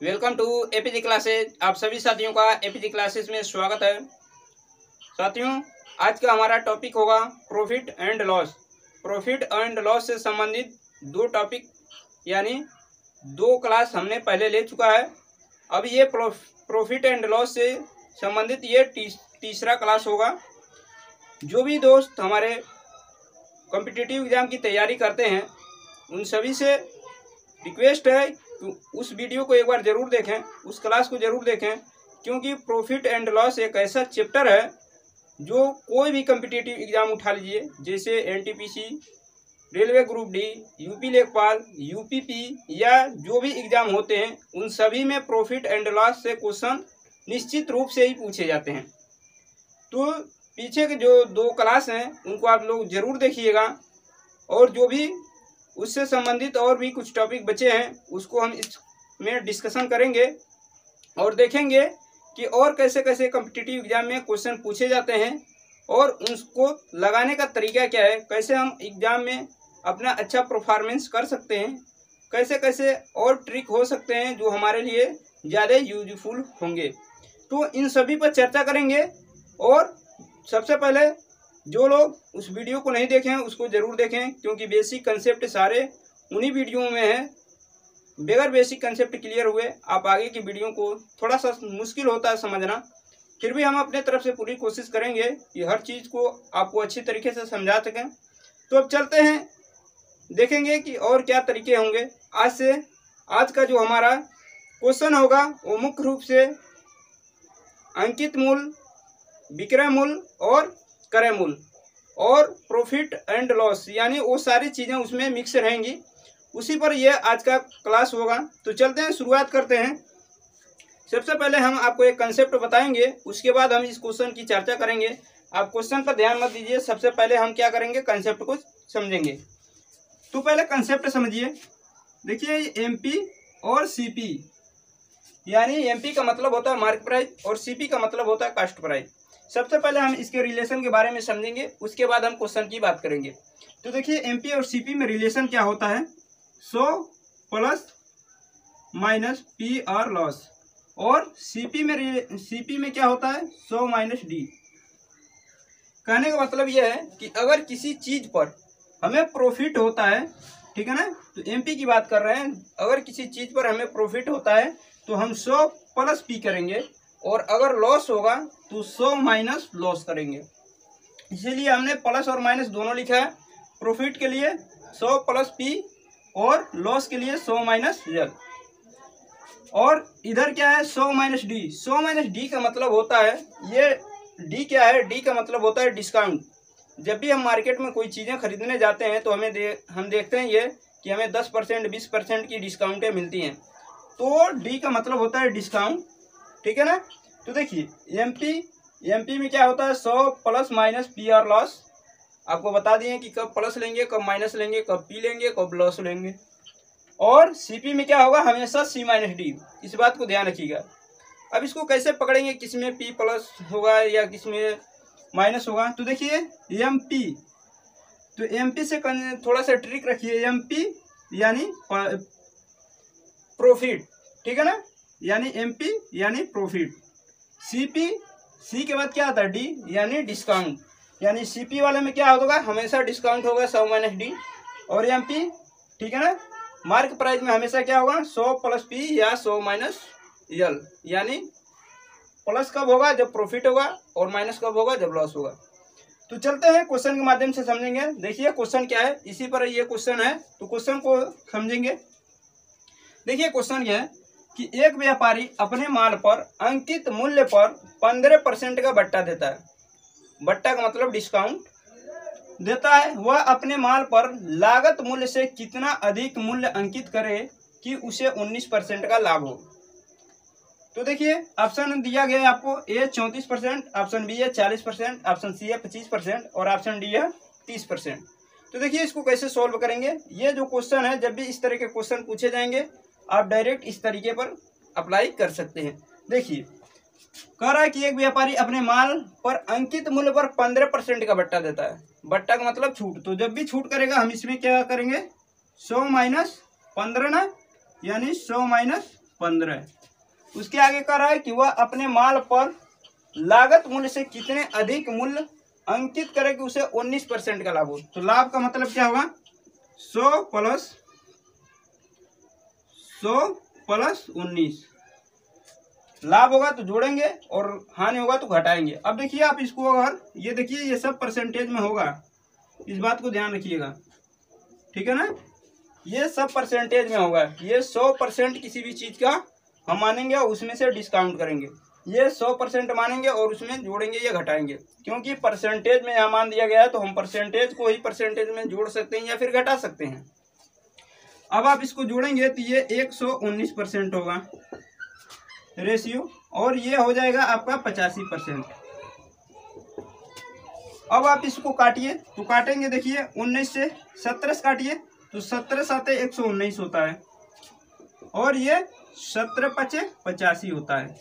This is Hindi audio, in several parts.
Welcome to APG classes. आप सभी साथियों का एपीजी क्लासेस में स्वागत है। साथियों, आज का हमारा टॉपिक होगा profit and loss. Profit and loss से संबंधित दो टॉपिक यानी दो क्लास हमने पहले ले चुका है। अब ये प्रॉफिट एंड लॉस से संबंधित ये तीसरा क्लास होगा। जो भी दोस्त हमारे कॉम्पिटिटिव एग्जाम की तैयारी करते हैं उन सभी से रिक्वेस्ट है कि उस वीडियो को एक बार ज़रूर देखें, उस क्लास को ज़रूर देखें, क्योंकि प्रॉफिट एंड लॉस एक ऐसा चैप्टर है जो कोई भी कॉम्पिटिटिव एग्जाम उठा लीजिए, जैसे NTPC, railway group D, UP लेखपाल, यूपीपी या जो भी एग्ज़ाम होते हैं उन सभी में प्रॉफिट एंड लॉस से क्वेश्चन निश्चित रूप से ही पूछे जाते हैं। तो पीछे के जो दो क्लास हैं उनको आप लोग ज़रूर देखिएगा, और जो भी उससे संबंधित और भी कुछ टॉपिक बचे हैं उसको हम इसमें डिस्कशन करेंगे और देखेंगे कि और कैसे कैसे कॉम्पिटिटिव एग्जाम में क्वेश्चन पूछे जाते हैं और उसको लगाने का तरीका क्या है, कैसे हम एग्जाम में अपना अच्छा परफॉर्मेंस कर सकते हैं, कैसे कैसे और ट्रिक हो सकते हैं जो हमारे लिए ज़्यादा यूजफुल होंगे। तो इन सभी पर चर्चा करेंगे। और सबसे पहले जो लोग उस वीडियो को नहीं देखे हैं उसको ज़रूर देखें, क्योंकि बेसिक कंसेप्ट सारे उन्हीं वीडियो में है। बगैर बेसिक कंसेप्ट क्लियर हुए आप आगे की वीडियो को थोड़ा सा मुश्किल होता है समझना। फिर भी हम अपने तरफ से पूरी कोशिश करेंगे कि हर चीज़ को आपको अच्छी तरीके से समझा सकें। तो अब चलते हैं, देखेंगे कि और क्या तरीके होंगे। आज का जो हमारा क्वेश्चन होगा वो मुख्य रूप से अंकित मूल्य, विक्रय मूल्य और क्रय मूल्य और प्रॉफिट एंड लॉस, यानी वो सारी चीज़ें उसमें मिक्स रहेंगी। उसी पर यह आज का क्लास होगा। तो चलते हैं, शुरुआत करते हैं। सबसे पहले हम आपको एक कंसेप्ट बताएंगे, उसके बाद हम इस क्वेश्चन की चर्चा करेंगे। आप क्वेश्चन पर ध्यान मत दीजिए, सबसे पहले हम क्या करेंगे, कंसेप्ट को समझेंगे। तो पहले कंसेप्ट समझिए। देखिए, एमपी और सीपी, यानी एमपी का मतलब होता है मार्केट प्राइस और सीपी का मतलब होता है कॉस्ट प्राइस। सबसे पहले हम इसके रिलेशन के बारे में समझेंगे, उसके बाद हम क्वेश्चन की बात करेंगे। तो देखिए, एमपी और सीपी में रिलेशन क्या होता है, 100 plus minus P R loss, और सीपी में क्या होता है, 100 माइनस डी। कहने का मतलब यह है कि अगर किसी चीज पर हमें प्रॉफिट होता है, ठीक है ना, तो एमपी की बात कर रहे हैं, अगर किसी चीज पर हमें प्रॉफिट होता है तो हम 100 प्लस पी करेंगे, और अगर लॉस होगा तो 100 माइनस लॉस करेंगे। इसीलिए हमने प्लस और माइनस दोनों लिखा है। प्रॉफिट के लिए 100 प्लस पी और लॉस के लिए 100 माइनस एल। और इधर क्या है, 100 माइनस डी। 100 माइनस डी का मतलब होता है, ये डी क्या है, डी का मतलब होता है डिस्काउंट। जब भी हम मार्केट में कोई चीज़ें खरीदने जाते हैं तो हम देखते हैं ये कि हमें 10% 20% की डिस्काउंटें मिलती हैं। तो डी का मतलब होता है डिस्काउंट, ठीक है ना। तो देखिए, एमपी में क्या होता है, 100 plus minus P R loss. आपको बता दिए कि कब प्लस लेंगे, कब माइनस लेंगे, कब पी लेंगे, कब लॉस लेंगे। और सीपी में क्या होगा, हमेशा सी माइनस डी। इस बात को ध्यान रखिएगा। अब इसको कैसे पकड़ेंगे, किसमें पी प्लस होगा या किसमें माइनस होगा। तो देखिए, एमपी, तो एमपी से थोड़ा सा ट्रिक रखिए। एमपी यानी प्रॉफिट, ठीक है ना, यानी एमपी यानी प्रॉफिट। सीपी, सी के बाद क्या आता है, डी यानी डिस्काउंट, यानी सीपी वाले में क्या होगा, हमेशा डिस्काउंट होगा 100 माइनस डी। और एमपी, ठीक है ना, मार्क प्राइस में हमेशा क्या होगा, 100 प्लस पी या 100 माइनस एल, यानी प्लस कब होगा, जब प्रॉफिट होगा, और माइनस कब होगा, जब लॉस होगा। तो चलते हैं क्वेश्चन के माध्यम से समझेंगे। देखिए क्वेश्चन क्या है, इसी पर ये क्वेश्चन है, तो क्वेश्चन को समझेंगे। देखिए क्वेश्चन यह है कि एक व्यापारी अपने माल पर अंकित मूल्य पर 15% का बट्टा देता है। बट्टा का मतलब डिस्काउंट देता है। वह अपने माल पर लागत मूल्य से कितना अधिक मूल्य अंकित करे कि उसे 19% का लाभ हो। तो देखिए, ऑप्शन दिया गया है आपको, ए 34%, ऑप्शन बी है 40%, ऑप्शन सी है 25% और ऑप्शन डी है 30%। तो देखिए इसको कैसे सॉल्व करेंगे। ये जो क्वेश्चन है, जब भी इस तरह के क्वेश्चन पूछे जाएंगे आप डायरेक्ट इस तरीके पर अप्लाई कर सकते हैं। देखिए, कह रहा है कि एक व्यापारी अपने माल पर अंकित मूल्य पर 15% का बट्टा देता है। बट्टा का मतलब छूट। तो जब भी छूट करेगा हम इसमें क्या करेंगे, 100 माइनस 15 ना, यानी 100 माइनस 15। उसके आगे कह रहा है कि वह अपने माल पर लागत मूल्य से कितने अधिक मूल्य अंकित करे कि उसे 19% का लाभ हो। तो लाभ का मतलब क्या होगा, 100 प्लस 19। लाभ होगा तो जोड़ेंगे और हानि होगा तो घटाएंगे। अब देखिए आप इसको, अगर ये देखिए ये सब परसेंटेज में होगा, इस बात को ध्यान रखिएगा, ठीक है ना। ये सब परसेंटेज में होगा। ये 100% किसी भी चीज का हम मानेंगे और उसमें से डिस्काउंट करेंगे। ये 100% मानेंगे और उसमें जोड़ेंगे या घटाएंगे, क्योंकि परसेंटेज में यहाँ मान दिया गया है तो हम परसेंटेज को ही परसेंटेज में जोड़ सकते हैं या फिर घटा सकते हैं। अब आप इसको जोड़ेंगे तो ये 119% होगा रेशियो, और ये हो जाएगा आपका 85%। अब आप इसको काटिए तो काटेंगे, देखिए 19 से 17 से काटिए तो 17 साते 119 होता है, और ये 17 पचे 85 होता है।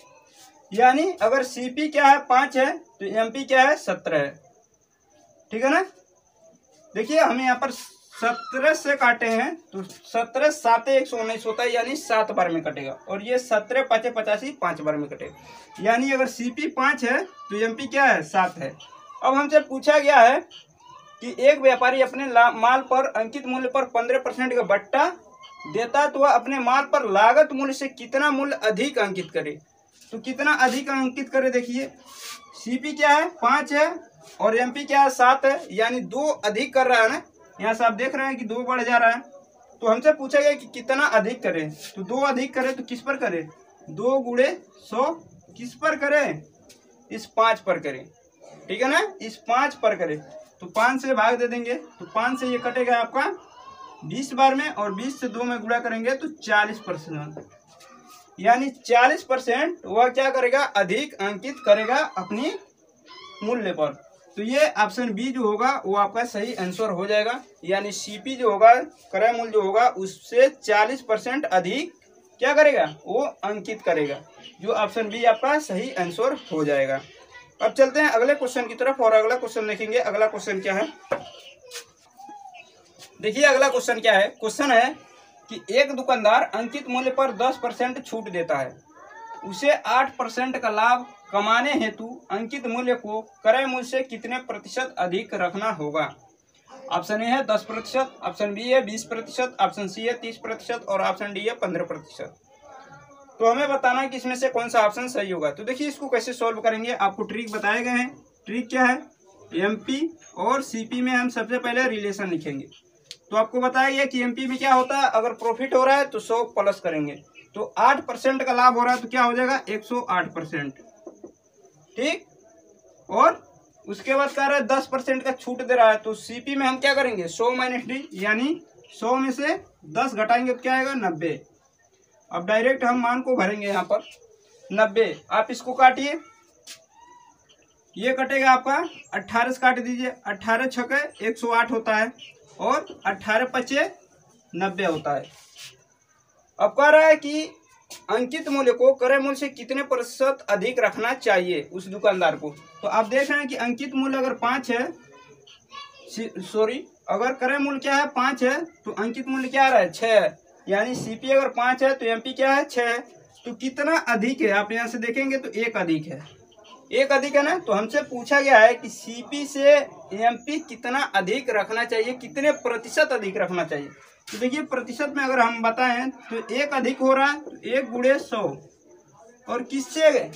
यानी अगर सीपी क्या है 5 है तो एमपी क्या है 17 है, ठीक है ना। देखिए हम यहाँ पर 17 से काटे हैं तो 17 साते 119 होता है, यानी 7 बार में कटेगा, और ये 17 पचे 85 5 बार में कटेगा। यानी अगर सीपी 5 है तो एमपी क्या है 7 है। अब हमसे पूछा गया है कि एक व्यापारी अपने माल पर अंकित मूल्य पर 15% का बट्टा देता है तो वह अपने माल पर लागत मूल्य से कितना मूल्य अधिक अंकित करे। तो कितना अधिक अंकित करे, देखिए सीपी क्या है 5 है और एमपी क्या है 7 है, यानी 2 अधिक कर रहा है ना। यहाँ से आप देख रहे हैं कि 2 बढ़ जा रहा है। तो हमसे पूछा गया कि कितना अधिक करे, तो 2 अधिक करे तो किस पर करे, 2 गुणे 100 किस पर करे, इस 5 पर करे, ठीक है ना, इस 5 पर करे। तो 5 से भाग दे देंगे तो 5 से ये कटेगा आपका 20 बार में, और 20 से 2 में गुणा करेंगे तो 40%, यानी 40% वह क्या करेगा, अधिक अंकित करेगा अपनी मूल्य पर। तो ये ऑप्शन बी जो होगा वो आपका सही आंसर हो जाएगा, यानी सीपी जो होगा क्रय मूल्य जो होगा उससे 40% अधिक क्या करेगा, वो अंकित करेगा, जो ऑप्शन बी आपका सही आंसर हो जाएगा। अब चलते हैं अगले क्वेश्चन की तरफ, और अगला क्वेश्चन देखेंगे। अगला क्वेश्चन क्या है, देखिए अगला क्वेश्चन क्या है। क्वेश्चन है कि एक दुकानदार अंकित मूल्य पर 10% छूट देता है, उसे 8% का लाभ कमाने हेतु अंकित मूल्य को क्रय मूल्य से कितने प्रतिशत अधिक रखना होगा। ऑप्शन ए है 10%, ऑप्शन बी है 20%, ऑप्शन सी है 30% और ऑप्शन डी है 15%। तो हमें बताना है कि इसमें से कौन सा ऑप्शन सही होगा। तो देखिए इसको कैसे सॉल्व करेंगे, आपको ट्रिक बताए गए हैं। ट्रिक क्या है, एमपी और सीपी में हम सबसे पहले रिलेशन लिखेंगे। तो आपको बताया गया कि एमपी में क्या होता है, अगर प्रॉफिट हो रहा है तो 100 प्लस करेंगे, तो 8% का लाभ हो रहा है तो क्या हो जाएगा 108%, ठीक। और उसके बाद कह रहा है 10% का छूट दे रहा है, तो सीपी में हम क्या करेंगे 100 माइनस डी, यानी 100 में से 10 घटाएंगे तो क्या आएगा 90। अब डायरेक्ट हम मान को भरेंगे यहाँ पर 90। आप इसको काटिए, ये कटेगा आपका 18 से काट दीजिए, 18 छके 108 होता है और 18 पचे 90 होता है। अब कह रहा है कि अंकित मूल्य को क्रय मूल्य से कितने प्रतिशत अधिक रखना चाहिए उस दुकानदार को। तो आप देख रहे हैं कि अंकित मूल्य अगर 5 है, अगर क्रय मूल्य क्या है 5 है तो अंकित मूल्य क्या आ रहा है 6 है, यानी सीपी अगर 5 है तो एमपी क्या है 6 है। तो कितना अधिक है, आप यहाँ से देखेंगे तो 1 अधिक है, 1 अधिक है ना। तो हमसे पूछा गया है कि सीपी से एमपी कितना अधिक रखना चाहिए, कितने प्रतिशत अधिक रखना चाहिए। तो देखिए प्रतिशत में अगर हम बताएं तो 1 अधिक हो रहा है तो 1 गुणे 100, और किससे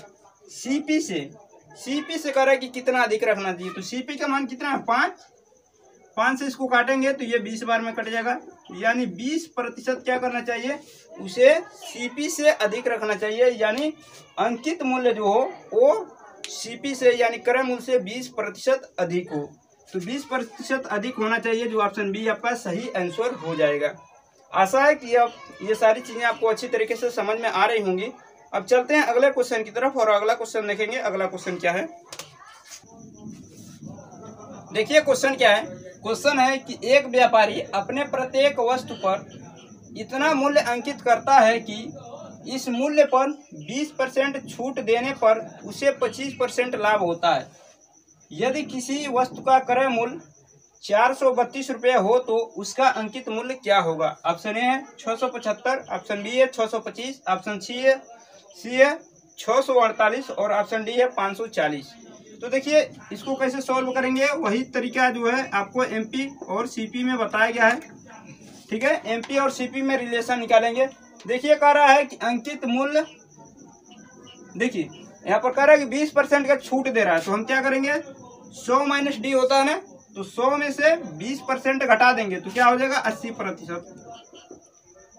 सीपी से कह रहा है कि कितना अधिक रखना चाहिए। तो सीपी का मान कितना है 5 से इसको काटेंगे तो ये 20 बार में कट जाएगा, यानी 20% क्या करना चाहिए, उसे सीपी से अधिक रखना चाहिए, यानी अंकित मूल्य जो हो वो सीपी से यानी क्रय मूल्य से 20% अधिक हो। तो 20% अधिक होना चाहिए, जो ऑप्शन बी आपका सही आंसर हो जाएगा। आशा है कि अब ये सारी चीजें आपको अच्छी तरीके से समझ में आ रही होंगी। अब चलते हैं अगले क्वेश्चन की तरफ, और अगला क्वेश्चन देखेंगे। अगला क्वेश्चन क्या है, देखिए क्वेश्चन क्या है। क्वेश्चन है कि एक व्यापारी अपने प्रत्येक वस्तु पर इतना मूल्य अंकित करता है कि इस मूल्य पर 20% छूट देने पर उसे 25% लाभ होता है। यदि किसी वस्तु का क्रय मूल्य ₹432 हो तो उसका अंकित मूल्य क्या होगा? ऑप्शन ए है 675, ऑप्शन बी है 625, ऑप्शन सी है 648 और ऑप्शन डी है 540। तो देखिए इसको कैसे सॉल्व करेंगे, वही तरीका जो है आपको एमपी और सीपी में बताया गया है। ठीक है, एमपी और सीपी में रिलेशन निकालेंगे। देखिए कह रहा है कि अंकित मूल्य, देखिए यहाँ पर कह रहा है कि 20% का छूट दे रहा है, तो हम क्या करेंगे, 100 माइनस डी होता है ना, तो 100 में से 20% घटा देंगे तो क्या हो जाएगा 80%।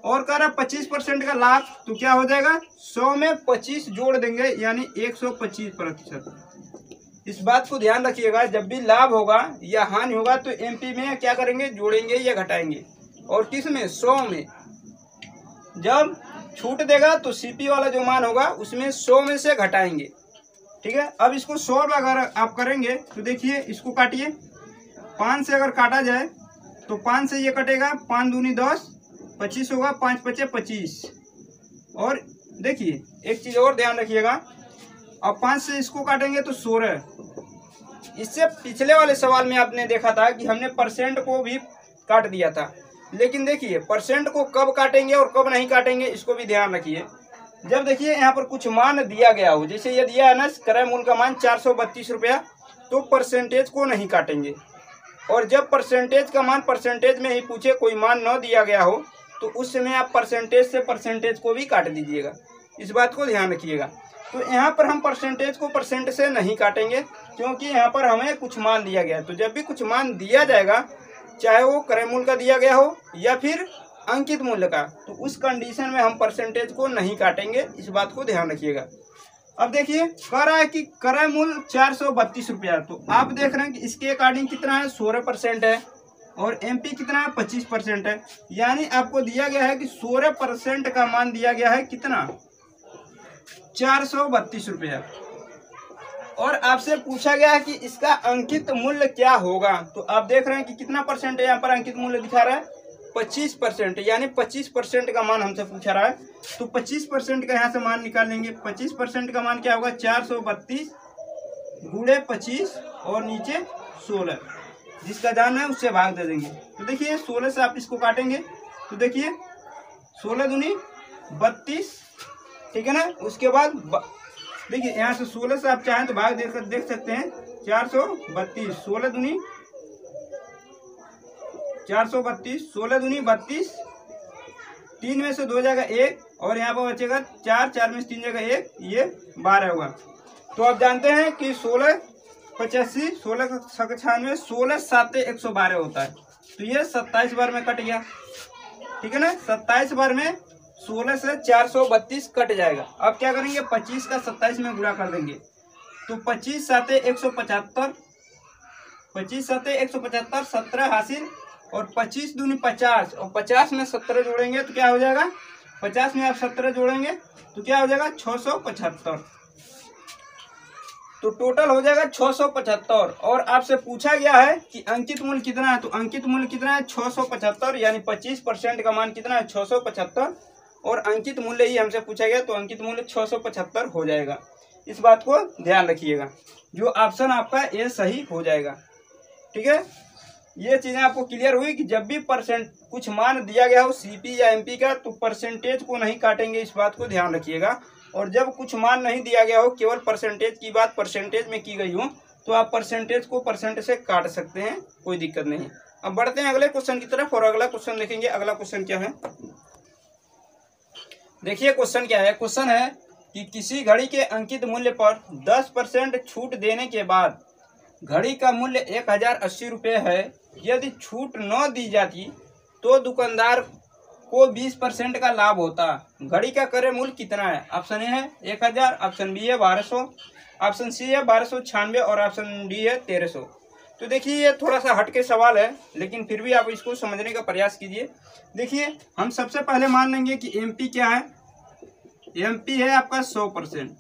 और कह रहा है 25% का लाभ, तो क्या हो जाएगा 100 में 25 जोड़ देंगे यानी 125%। इस बात को ध्यान रखिएगा, जब भी लाभ होगा या हानि होगा तो एमपी में क्या करेंगे, जोड़ेंगे या घटाएंगे, और किस में 100 में। जब छूट देगा तो सीपी वाला जो मान होगा उसमें 100 में से घटाएंगे। ठीक है, अब इसको 100 अगर आप करेंगे तो देखिए इसको काटिए, 5 से अगर काटा जाए तो 5 से ये कटेगा, 5 दूनी 10, 25 होगा, 5 पचे 25। और देखिए एक चीज और ध्यान रखिएगा, अब 5 से इसको काटेंगे तो 16। इससे पिछले वाले सवाल में आपने देखा था कि हमने परसेंट को भी काट दिया था, लेकिन देखिए परसेंट को कब काटेंगे और कब नहीं काटेंगे इसको भी ध्यान रखिए। जब देखिए यहाँ पर कुछ मान दिया गया हो, जैसे ये दिया है ना क्रय मूल्य का मान 432 रुपया, तो परसेंटेज को नहीं काटेंगे। और जब परसेंटेज का मान परसेंटेज में ही पूछे, कोई मान न दिया गया हो, तो उस समय आप परसेंटेज से परसेंटेज को भी काट दीजिएगा। इस बात को ध्यान रखिएगा। तो यहाँ पर हम परसेंटेज को परसेंट से नहीं काटेंगे, क्योंकि यहाँ पर हमें कुछ मान दिया गया है। तो जब भी कुछ मान दिया जाएगा, चाहे वो क्रय मूल्य का दिया गया हो या फिर अंकित मूल्य का, तो उस कंडीशन में हम परसेंटेज को नहीं काटेंगे। इस बात को ध्यान रखिएगा। अब देखिए कह रहा है कि क्रय मूल्य 432 रुपया, तो आप देख रहे हैं कि इसके अकॉर्डिंग कितना है, 16% है, और एमपी कितना है, 25% है। यानी आपको दिया गया है कि 16% का मान दिया गया है, कितना, 432 रुपया। और आपसे पूछा गया है कि इसका अंकित मूल्य क्या होगा। तो आप देख रहे हैं कि कितना परसेंट है, यहाँ पर अंकित मूल्य दिखा रहा है 25%, यानी 25% का मान हमसे पूछा रहा है। तो 25% का यहाँ से मान निकाल लेंगे। 25% का मान क्या होगा, 432 गुणे 25 और नीचे 16, जिसका जानना है उससे भाग दे देंगे। तो देखिए 16 से आप इसको काटेंगे तो देखिए 16 दूनी 32, ठीक है ना। उसके बाद देखिए यहाँ से 16 से आप चाहें तो भाग देख सकते हैं, 432, 16 दूनी 432, 16 दूनी 32, 3 में से 2 जगह 1, और यहाँ पर बचेगा 4, 4 में से 3 जगह 1, ये 12 होगा। तो आप जानते हैं कि 16 85, 16 96, 16 7 112 होता है। तो ये 27 बार में कट गया, ठीक है ना। 27 बार में 16 से 432 कट जाएगा। अब क्या करेंगे, 25 का 27 में गुणा कर देंगे, तो 25 7 175, 25 7 175, 17 हासिल, और 25 दूनी 50, और 50 में 17 जोड़ेंगे तो क्या हो जाएगा, 50 में आप 17 जोड़ेंगे तो क्या हो जाएगा 675। तो टोटल हो जाएगा 675। और आपसे पूछा गया है कि अंकित मूल्य कितना है, तो अंकित मूल्य कितना है 675, यानी 25% का मान कितना है 675, और अंकित मूल्य ही हमसे पूछा गया, तो अंकित मूल्य 675 हो जाएगा। इस बात को ध्यान रखिएगा, जो ऑप्शन आपका ये सही हो जाएगा। ठीक है, ये चीजें आपको क्लियर हुई कि जब भी परसेंट कुछ मान दिया गया हो सीपी या एमपी का, तो परसेंटेज को नहीं काटेंगे। इस बात को ध्यान रखिएगा। और जब कुछ मान नहीं दिया गया हो, केवल परसेंटेज की बात परसेंटेज में की गई हो, तो आप परसेंटेज को परसेंट से काट सकते हैं, कोई दिक्कत नहीं। अब बढ़ते हैं अगले क्वेश्चन की तरफ, और अगला क्वेश्चन देखेंगे। अगला क्वेश्चन क्या है, देखिए क्वेश्चन क्या है। क्वेश्चन है कि किसी घड़ी के अंकित मूल्य पर 10% छूट देने के बाद घड़ी का मूल्य 1080 रुपये है। यदि छूट न दी जाती तो दुकानदार को 20% का लाभ होता। घड़ी का क्रय मूल्य कितना है। ऑप्शन ए है 1000, ऑप्शन बी है 1200, ऑप्शन सी है 1296 और ऑप्शन डी है 1300। तो देखिए ये थोड़ा सा हटके सवाल है, लेकिन फिर भी आप इसको समझने का प्रयास कीजिए। देखिए हम सबसे पहले मान लेंगे कि एमपी क्या है। एमपी है आपका 100%।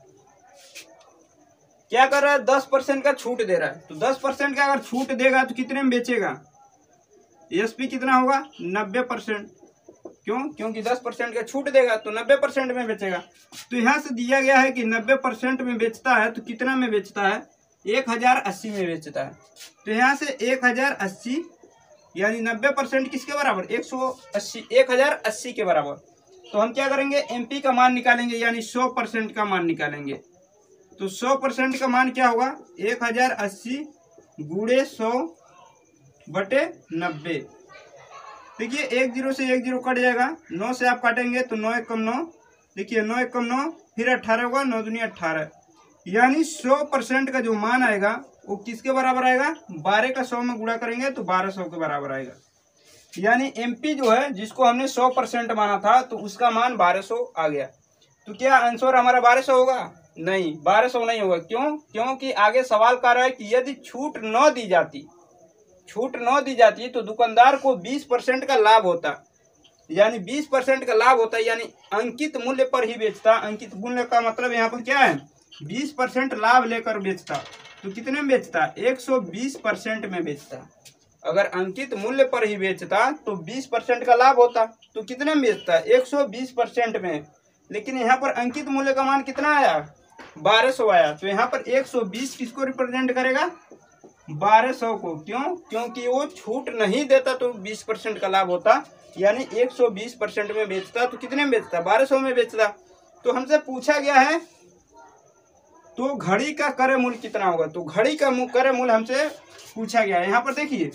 क्या कर रहा है, 10% का छूट दे रहा है। तो 10% का अगर छूट देगा तो कितने में बेचेगा, एसपी कितना होगा 90%। क्यों, क्योंकि 10% का छूट देगा तो 90% में बेचेगा। तो यहाँ से दिया गया है कि 90% में बेचता है, तो कितना में बेचता है, 1080 में बेचता है। तो यहाँ से 1080 यानी 90% किसके बराबर, 1080 के बराबर। तो हम क्या करेंगे, एमपी का मान निकालेंगे, यानी 100% का मान निकालेंगे। तो 100% का मान क्या होगा, 1080 गुणे 100/90। देखिए 1 0 से 1 0 कट जाएगा, 9 से आप काटेंगे तो 9 एकम 9, देखिए 9 एकम 9, फिर 18 होगा, 9 दूनी 18, यानी 100% का जो मान आएगा वो किसके बराबर आएगा, 12 का 100 में गुणा करेंगे तो 1200 के बराबर आएगा। यानी एमपी जो है जिसको हमने 100% माना था तो उसका मान 1200 आ गया। तो क्या आंसर हमारा 1200 होगा, नहीं 1200 नहीं होगा। क्यों, क्योंकि आगे सवाल कर रहा है कि यदि छूट न दी जाती तो दुकानदार को 20% का लाभ होता, यानी 20% का लाभ होता, यानी अंकित मूल्य पर ही बेचता। अंकित मूल्य का मतलब यहाँ पर क्या है, 20% लाभ लेकर बेचता। तो कितने में बेचता, 120% में बेचता। अगर अंकित मूल्य पर ही बेचता तो 20% का लाभ होता, तो कितने में बेचता, 120% में। लेकिन यहाँ पर अंकित मूल्य का मान कितना आया, 1200 आया। तो यहाँ पर 120 किसको रिप्रेजेंट करेगा, 1200 को। क्यों, क्योंकि वो छूट नहीं देता तो 20% का लाभ होता, यानी 120% में बेचता। तो कितने में बेचता, 1200 में बेचता। तो हमसे पूछा गया है तो घड़ी का क्रय मूल्य कितना होगा, तो घड़ी का क्रय मूल्य हमसे पूछा गया है। यहाँ पर देखिए,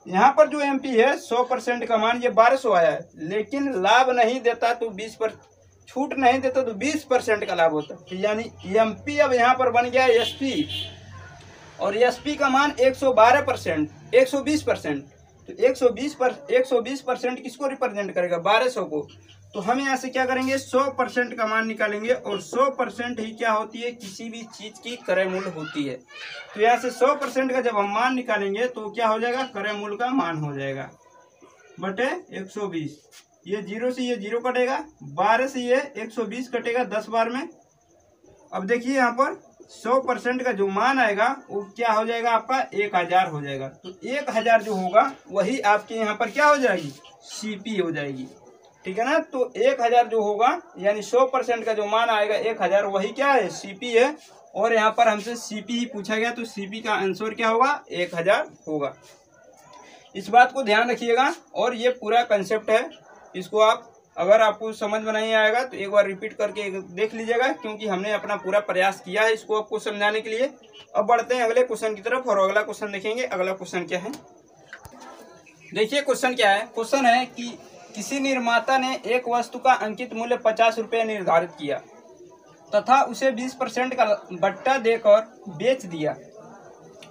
यहाँ पर जो एमपी है 100% का मान ये 1200 आया है, लेकिन लाभ नहीं देता तो 20%, छूट नहीं देता तो 20% का लाभ होता। तो यानी एमपी अब यहाँ पर बन गया एसपी, और एसपी का मान 112%, 120%। तो 120% किसको रिप्रेजेंट करेगा, 1200 को। तो हम यहाँ से क्या करेंगे, 100% का मान निकालेंगे, और 100% ही क्या होती है, किसी भी चीज की क्रय मूल्य होती है। तो यहाँ से 100% का जब हम मान निकालेंगे तो क्या हो जाएगा, क्रय मूल्य का मान हो जाएगा बटे 120। ये 0 से ये 0 कटेगा, 12 से ये 120 कटेगा 10 बार में। अब देखिए यहाँ पर 100% का जो मान आएगा वो क्या हो जाएगा, आपका 1000 हो जाएगा। तो 1000 जो होगा वही आपके यहाँ पर क्या हो जाएगी, सीपी हो जाएगी, ठीक है ना। तो 1000 जो होगा, यानी 100% का जो मान आएगा 1000, वही क्या है, सीपी है। और यहाँ पर हमसे सीपी ही पूछा गया, तो सीपी का आंसर क्या होगा, 1000 होगा। इस बात को ध्यान रखिएगा, और ये पूरा कंसेप्ट है, इसको आप अगर आपको समझ में नहीं आएगा तो एक बार रिपीट करके देख लीजिएगा, क्योंकि हमने अपना पूरा प्रयास किया है इसको आपको समझाने के लिए। अब बढ़ते हैं अगले क्वेश्चन की तरफ, और अगला क्वेश्चन देखेंगे। अगला क्वेश्चन क्या है, देखिए क्वेश्चन क्या है। क्वेश्चन है कि किसी निर्माता ने एक वस्तु का अंकित मूल्य 50 रुपये निर्धारित किया तथा उसे 20% का बट्टा देकर बेच दिया।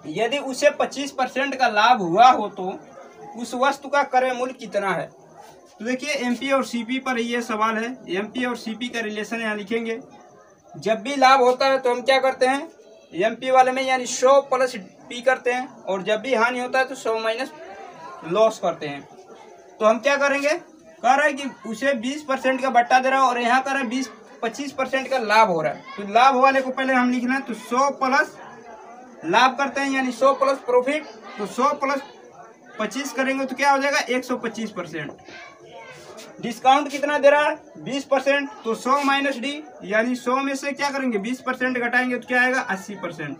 यदि उसे 25% का लाभ हुआ हो तो उस वस्तु का क्रय मूल्य कितना है। तो देखिए एमपी और सीपी पर ये सवाल है, एमपी और सीपी का रिलेशन यहाँ लिखेंगे। जब भी लाभ होता है तो हम क्या करते हैं, एमपी वाले में यानी 100 प्लस पी करते हैं, और जब भी हानि होता है तो 100 माइनस लॉस करते हैं। तो हम क्या करेंगे, कह रहा है कि उसे 20% का बट्टा दे रहा है, और यहाँ कर रहा है 25% का लाभ हो रहा है। तो लाभ वाले को पहले हम लिख लें, तो 100 प्लस लाभ करते हैं, यानी 100 प्लस प्रॉफिट। तो 100 प्लस 25 करेंगे तो क्या हो जाएगा, 125%। डिस्काउंट कितना दे रहा है, 20%। तो 100 माइनस डी, यानी 100 में से क्या करेंगे, 20% घटाएंगे तो क्या आएगा, 80%।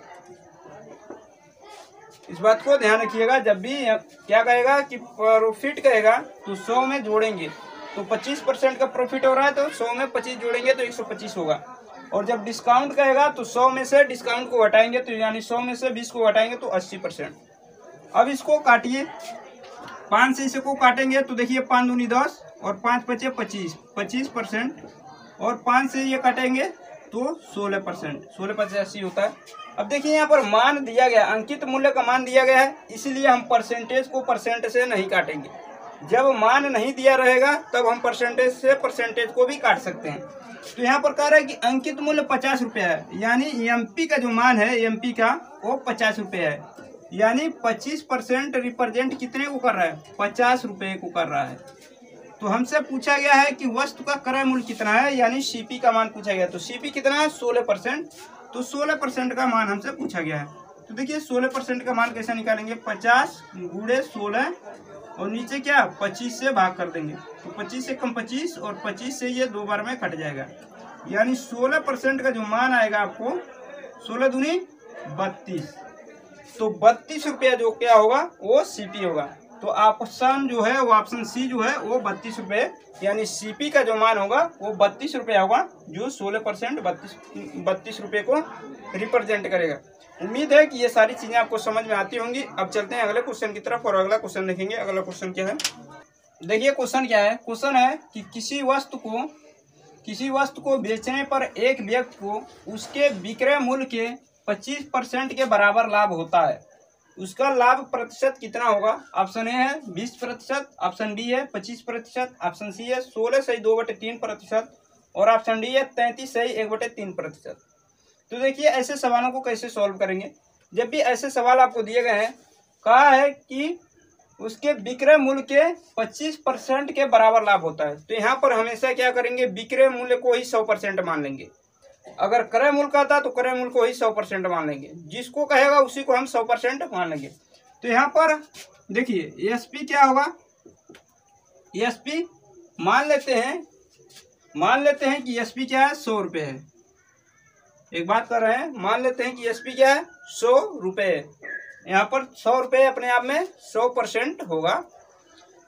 इस बात को ध्यान रखिएगा, जब भी क्या कहेगा कि प्रॉफिट कहेगा तो 100 में जोड़ेंगे, तो 25% का प्रॉफिट हो रहा है तो 100 में 25 जोड़ेंगे तो 125 होगा। और जब डिस्काउंट कहेगा तो 100 में से डिस्काउंट को घटाएंगे, तो यानी 100 में से 20 को घटाएंगे तो 80%। अब इसको काटिए, 5 से इसको काटेंगे तो देखिए 5 दूनी 10 और 5 बचे 25%, और 5 से ये काटेंगे तो 16%, 16 5 80 होता है। अब देखिए यहाँ पर मान दिया गया, अंकित मूल्य का मान दिया गया है, इसलिए हम परसेंटेज को परसेंट से नहीं काटेंगे। जब मान नहीं दिया रहेगा तब हम परसेंटेज से परसेंटेज को भी काट सकते हैं। तो यहाँ पर कह रहा है कि अंकित मूल्य 50 रुपये है, यानी एमपी का जो मान है एमपी का वो 50 रुपये है, यानी 25% रिप्रेजेंट कितने को कर रहा है, 50 रुपये को कर रहा है। तो हमसे पूछा गया है कि वस्तु का क्रय मूल्य कितना है, यानी सीपी का मान पूछा गया। तो सीपी कितना है, 16%। तो 16% का मान हमसे पूछा गया है। तो देखिए 16% का मान कैसे निकालेंगे, 50 गुणे 16, और नीचे क्या 25 से भाग कर देंगे, तो 25 से कम 25, और 25 से ये 2 बार में कट जाएगा, यानी 16% का जो मान आएगा आपको, 16 दूनी 32। तो 32 रुपया जो क्या होगा वो सीपी होगा। तो ऑप्शन जो है वो ऑप्शन सी जो है वो 32 रुपये, यानी सीपी का जो मान होगा वो 32 रुपया होगा, जो 16% 32 रुपये को रिप्रेजेंट करेगा। उम्मीद है कि ये सारी चीज़ें आपको समझ में आती होंगी। अब चलते हैं अगले क्वेश्चन की तरफ और अगला क्वेश्चन देखेंगे। अगला क्वेश्चन क्या है, देखिए क्वेश्चन क्या है। क्वेश्चन है कि किसी वस्तु को बेचने पर एक व्यक्ति को उसके विक्रय मूल्य के 25% के बराबर लाभ होता है। उसका लाभ प्रतिशत कितना होगा? ऑप्शन ए है 20%, ऑप्शन बी है 25%, ऑप्शन सी है 16 सही 2/3% और ऑप्शन डी है 33 सही 1/3%। तो देखिए ऐसे सवालों को कैसे सॉल्व करेंगे। जब भी ऐसे सवाल आपको दिए गए हैं, कहा है कि उसके विक्रय मूल्य के 25% के बराबर लाभ होता है, तो यहाँ पर हमेशा क्या करेंगे, विक्रय मूल्य को ही 100% मान लेंगे। अगर क्रय मूल्य का था तो क्रय मूल्य को ही 100% मान लेंगे, जिसको कहेगा उसी को हम 100% मान लेंगे। तो यहाँ पर देखिए एसपी क्या होगा, एसपी मान लेते हैं कि एसपी क्या है 100 रुपये है। एक बात कर रहे हैं, मान लेते हैं कि एसपी क्या है 100 रुपये। यहाँ पर 100 रुपये अपने आप में 100% होगा।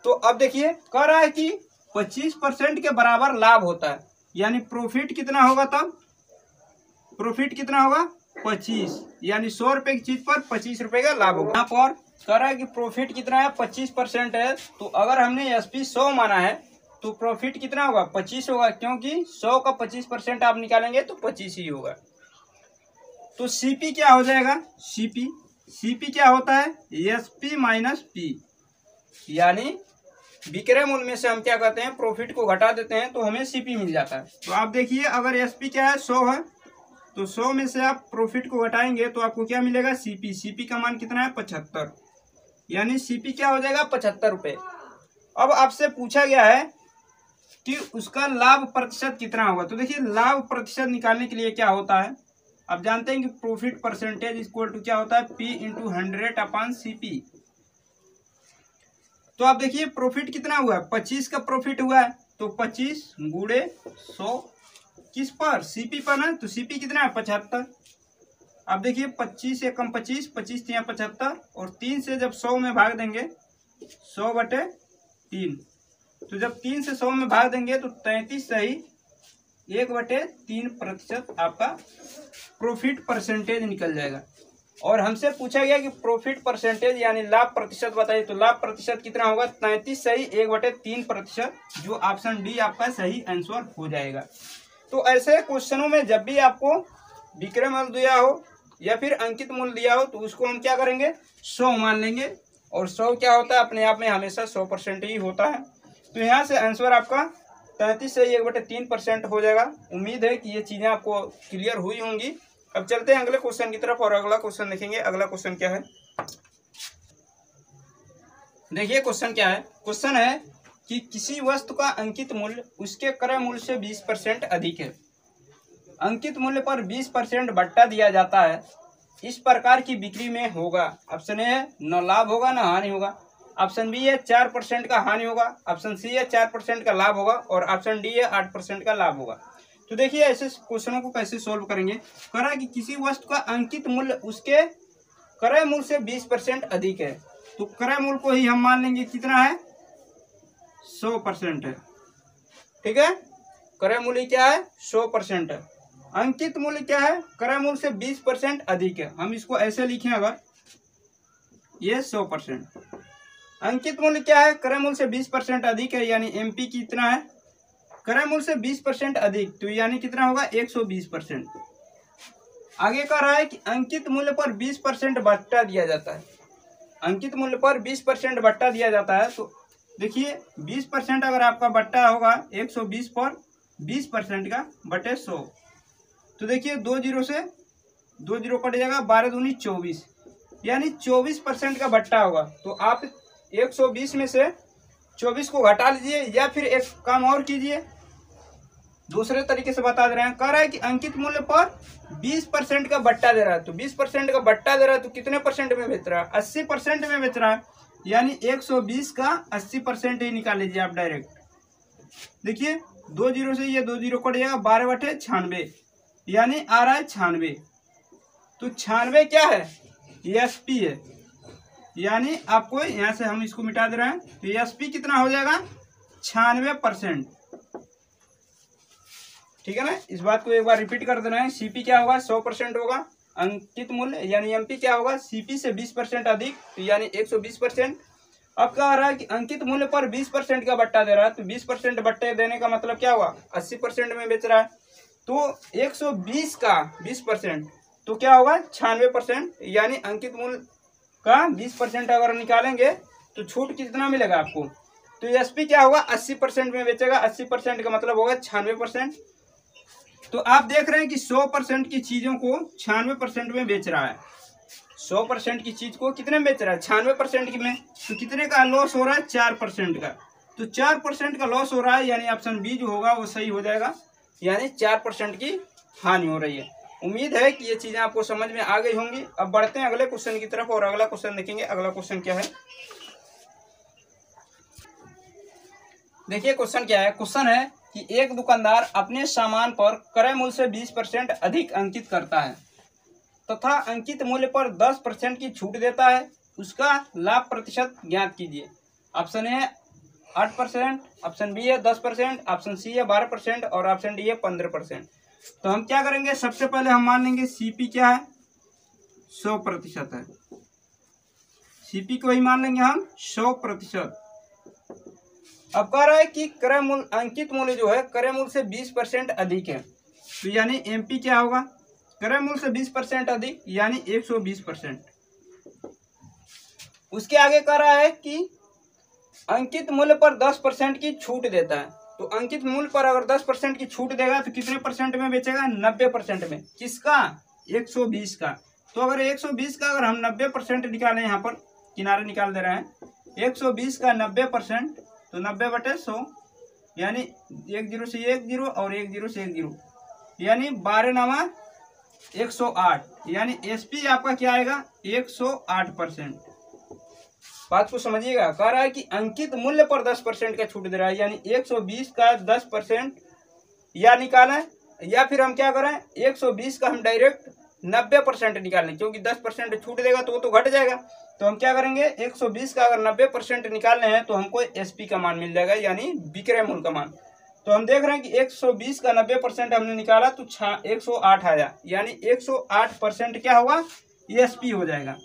तो अब देखिए कह रहा है कि 25% के बराबर लाभ होता है, यानी प्रॉफिट कितना होगा, तब प्रॉफिट कितना होगा 25, यानी 100 रुपये की चीज पर 25 रुपये का लाभ होगा। यहाँ पर कह रहा है कि प्रॉफिट कितना है 25% है, तो अगर हमने एसपी 100 माना है तो प्रॉफिट कितना होगा 25 होगा, क्योंकि 100 का 25% आप निकालेंगे तो 25 ही होगा। तो सीपी क्या हो जाएगा, सीपी क्या होता है एसपी माइनस पी, यानी विक्रय मूल्य में से हम क्या करते हैं प्रॉफिट को घटा देते हैं तो हमें सीपी मिल जाता है। तो आप देखिए अगर एसपी क्या है 100 है, तो 100 में से आप प्रॉफिट को घटाएंगे तो आपको क्या मिलेगा सीपी का मान कितना है 75, यानी सीपी क्या हो जाएगा 75 रुपये। अब आपसे पूछा गया है कि उसका लाभ प्रतिशत कितना होगा। तो देखिए लाभ प्रतिशत निकालने के लिए क्या होता है, आप जानते हैं कि प्रॉफिट परसेंटेज इक्वल टू क्या होता है P × 100/CP। तो आप देखिए प्रॉफिट कितना हुआ है 25 का प्रॉफिट हुआ है, तो 25 गुणे 100 किस पर सीपी पर ना, तो सीपी कितना है 75। अब देखिए 25 से कम 25, 25 3 75 और 3 से जब 100 में भाग देंगे 100/3, तो जब 3 से 100 में भाग देंगे तो 33 सही 1/3% आपका प्रॉफिट परसेंटेज निकल जाएगा। और हमसे पूछा गया कि प्रॉफिट परसेंटेज यानी लाभ प्रतिशत बताइए, तो लाभ प्रतिशत कितना होगा 33 सही 1/3%, जो ऑप्शन डी आपका सही आंसर हो जाएगा। तो ऐसे क्वेश्चनों में जब भी आपको विक्रय मूल्य दिया हो या फिर अंकित मूल्य दिया हो तो उसको हम क्या करेंगे 100 मान लेंगे, और 100 क्या होता है अपने आप में हमेशा 100% ही होता है। तो यहाँ से आंसर आपका 33 से 1/3% हो जाएगा। उम्मीद है कि ये चीज़ें आपको क्लियर हुई होंगी। अब चलते हैं अगले क्वेश्चन की तरफ और अगला क्वेश्चन देखेंगे। अगला क्वेश्चन क्या है, देखिए क्वेश्चन क्या है। क्वेश्चन है कि किसी वस्तु का अंकित मूल्य उसके क्रय मूल्य से 20% अधिक है। अंकित मूल्य पर 20% बट्टा दिया जाता है, इस प्रकार की बिक्री में होगा। ऑप्शन ए है न लाभ होगा न हानि होगा, ऑप्शन बी है 4% का हानि होगा, ऑप्शन सी है 4% का लाभ होगा और ऑप्शन डी है 8% का लाभ होगा। तो देखिए ऐसे क्वेश्चनों को कैसे सोल्व करेंगे। कह रहा है कि किसी वस्तु का अंकित मूल्य उसके क्रय मूल्य से 20% अधिक है, तो क्रय मूल्य को ही हम मान लेंगे कितना है 100% है। ठीक है, क्रय मूल्य क्या है 100% है, अंकित मूल्य क्या है क्रय मूल्य से 20% अधिक है। हम इसको ऐसे लिखें, अगर ये 100%, अंकित मूल्य क्या है क्रय मूल्य से 20% अधिक है, यानी एमपी कितना है क्रय मूल्य से 20% अधिक, तो यानी कितना होगा 120%। आगे कह रहा है कि अंकित मूल्य पर 20% बट्टा दिया जाता है, अंकित मूल्य पर 20% बट्टा दिया जाता है। तो देखिए 20% अगर आपका बट्टा होगा 120 पर 20% का बटे 100, तो देखिए 2 जीरो से 2 जीरो कट जाएगा, 12 दूनी 24, यानी 24% का बट्टा होगा। तो आप 120 में से 24 को घटा लीजिए, या फिर एक काम और कीजिए, दूसरे तरीके से बता दे रहे हैं। कह रहा है कि अंकित मूल्य पर 20% का बट्टा दे रहा है, तो 20% का बट्टा दे रहा है तो कितने परसेंट में बेच रहा है 80% में बेच रहा है, यानी 120 का 80% ही निकाल लीजिए आप डायरेक्ट। देखिए 2 जीरो से ये 2 जीरो कट जाएगा, 12/96, यानी आ रहा है 96। तो 96 क्या है, एसपी है, यानी आपको यहाँ से हम इसको मिटा दे रहे हैं, तो एसपी कितना हो जाएगा, 96%। ठीक है ना, इस बात को एक बार रिपीट कर देना है। सीपी क्या होगा, 100% होगा। अंकित मूल्य यानी एमपी क्या होगा, सीपी से 20% अधिक, तो यानी 120%। अब क्या हो रहा है कि अंकित मूल्य पर 20% का बट्टा दे रहा है, तो 20% बट्टे देने का मतलब क्या हुआ, 80% में बेच रहा है। तो 120 का 20% तो क्या होगा, 96%, यानी अंकित मूल्य का 20% अगर निकालेंगे तो छूट कितना मिलेगा आपको, तो एसपी क्या होगा, 80% में बेचेगा। 80% का मतलब होगा 96%। तो आप देख रहे हैं कि 100% की चीजों को 96% में बेच रहा है। 100% की चीज को कितने में बेच रहा है, 96% की में। तो कितने का लॉस हो रहा है, 4% का। तो 4% का लॉस हो रहा है, यानी ऑप्शन बी जो होगा वो सही हो जाएगा, यानी 4% की हानि हो रही है। उम्मीद है कि ये चीजें आपको समझ में आ गई होंगी। अब बढ़ते हैं अगले क्वेश्चन की तरफ और अगला क्वेश्चन देखेंगे। अगला क्वेश्चन क्या है, देखिए क्वेश्चन क्या है। क्वेश्चन है कि एक दुकानदार अपने सामान पर क्रय मूल्य से 20% अधिक अंकित करता है तथा अंकित मूल्य पर 10% की छूट देता है। उसका लाभ प्रतिशत ज्ञात कीजिए। ऑप्शन ए 8%, ऑप्शन बी है 10%, ऑप्शन सी है 12% और ऑप्शन डी है 15%। तो हम क्या करेंगे, सबसे पहले हम मान लेंगे सीपी क्या है, 100% है। सीपी को ही मान लेंगे हम 100%। अब कह रहा है कि क्रय मूल्य, अंकित मूल्य जो है क्रय मूल्य से 20% अधिक है, तो यानी एमपी क्या होगा, क्रय मूल्य से 20% अधिक, यानी 120%। उसके आगे कह रहा है कि अंकित मूल्य पर 10% की छूट देता है। तो अंकित मूल्य पर अगर 10% की छूट देगा तो कितने परसेंट में बेचेगा, 90% में। किसका, 120 का। तो अगर 120 का अगर हम 90% निकालें, यहाँ पर किनारे निकाल दे रहे हैं, 120 का 90%, तो 90/100, यानी 1 0 से 1 0 और 1 0 से 1 0, यानी 12 × 108, यानी एसपी आपका क्या आएगा, 108%। बात को समझिएगा। कह रहा है कि अंकित मूल्य पर 10% का छूट दे रहा है, यानी 120 का 10% या निकालें, या फिर हम क्या करें, 120 का हम डायरेक्ट 90% निकालें, क्योंकि 10% छूट देगा तो वो तो घट जाएगा। तो हम क्या करेंगे, 120 का अगर 90% निकालने हैं तो हमको एसपी का मान मिल जाएगा, यानी विक्रय मूल्य का मान। तो हम देख रहे हैं कि 120 का 90% हमने निकाला तो 108 आया, यानी 108% क्या होगा, एसपी हो जाएगा।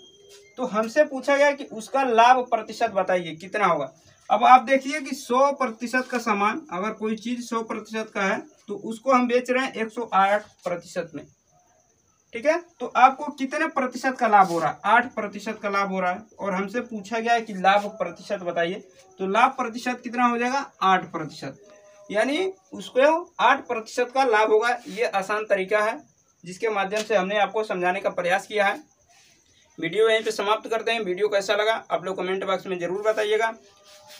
तो हमसे पूछा गया कि उसका लाभ प्रतिशत बताइए कितना होगा। अब आप देखिए कि 100% का सामान, अगर कोई चीज 100% का है तो उसको हम बेच रहे हैं 108% में। ठीक है, तो आपको कितने प्रतिशत का लाभ हो रहा है, 8% का लाभ हो रहा है। और हमसे पूछा गया है कि लाभ प्रतिशत बताइए, तो लाभ प्रतिशत कितना हो जाएगा, 8%, यानी उसको 8% का लाभ होगा। ये आसान तरीका है जिसके माध्यम से हमने आपको समझाने का प्रयास किया है। वीडियो यहीं पे समाप्त करते हैं। वीडियो कैसा लगा आप लोग कमेंट बॉक्स में जरूर बताइएगा।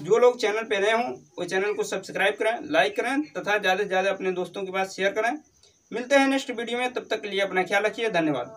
जो लोग चैनल पे नए हों वो चैनल को सब्सक्राइब करें, लाइक करें तथा ज़्यादा से ज़्यादा अपने दोस्तों के पास शेयर करें। मिलते हैं नेक्स्ट वीडियो में, तब तक के लिए अपना ख्याल रखिए। धन्यवाद।